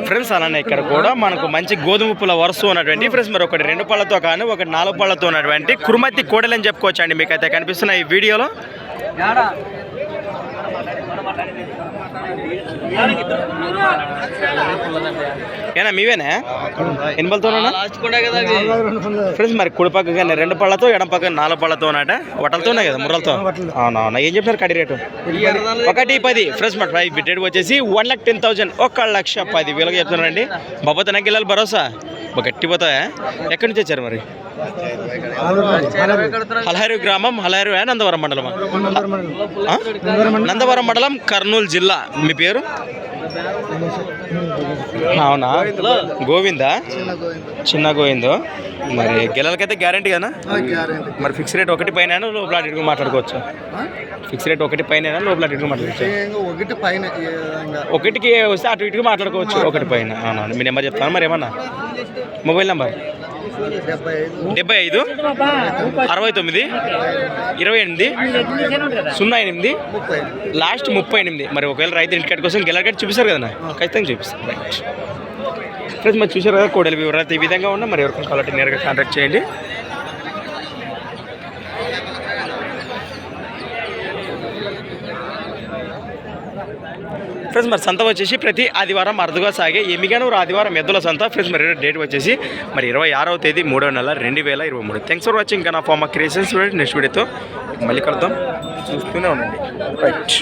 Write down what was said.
Friends అలానే ఇక్కడ కూడా మనకు మంచి గోధుమ పుల్ల వరుస ఉన్నటువంటి ఫ్రెండ్స్ మరి ఒకటి 2 పళ్ళతో కానీ ఒకటి 4 పళ్ళతో ఉన్నటువంటి కురుమతి కోడలు అని చెప్పుకోవచ్చు అండి. మీకు అయితే కనిపిస్తున్న ఈ వీడియోలో ఏనా మీవేనా ఎన్ని పళ్ళతోనా ఫ్రెండ్స్? మరి కుడి పక్క కానీ 2 పళ్ళతో ఎడం పక్క 4 పళ్ళతో ఉన్నట వటలతో ఉన్నాయి కదా ముర్రలతో. అవునవునా ఏం చెప్తున్నారు కడి రేటు? 110 ఫ్రెండ్స్. మరి ప్రైస్ బిట్టెడ్ వచ్చేసి 1,10,000 1,10,000 చెప్తున్నారండి. బాబా తనకి వెళ్ళాలి భరోసా గట్టిపోతాయా? ఎక్కడి నుంచి వచ్చారు మరి? హలహరి గ్రామం, హలహరి నందవరం మండలం, నందవరం మండలం, కర్నూలు జిల్లా. మీ పేరు? అవునా గోవిందా? చిన్న గోవిందో. మరి గెలలకైతే గ్యారంటీ కదా? మరి ఫిక్స్ రేట్ ఒకటి పైన లోపల అడిగి మాట్లాడుకోవచ్చు? ఫిక్స్ రేట్ ఒకటి పైన లోపల అడిగి మాట్లాడుకోవచ్చు? ఒకటికి వస్తే అటు ఇటుకి మాట్లాడుకోవచ్చు ఒకటి పైన. అవునా మీ నెంబర్ చెప్తాను మరి ఏమన్నా? Mobile number 75 69 28 08 last 38. మరి ఒకవేళ రైతు ఇంటికట్ కోసం గెలకట్ చూపిస్తారు కదా, ఖచ్చితంగా చూపిస్తారు. రైట్ ఫ్రెండ్స్ మరి చూసారు కదా కోడలి వివరాలు ఈ విధంగా ఉన్నా. మరి ఎవరికైనా కావాలంటే నేరుగా కాంటాక్ట్ చేయండి. ఫ్రెండ్స్ మరి సంత వచ్చేసి ప్రతి ఆదివారం అరుదుగా సాగే ఎమిగనూరు ఆదివారం ఎద్దుల సంత. ఫ్రెండ్స్ మరి డేట్ వచ్చేసి మరి 26వ తేదీ 3వ నెల 2023. Thanks for watching. ఇంకా నా ఫార్మా క్రియేషన్స్ నెక్స్ట్ వీడియోతో మళ్ళీ కలుద్దాం. చూస్తూనే ఉండండి. రైట్.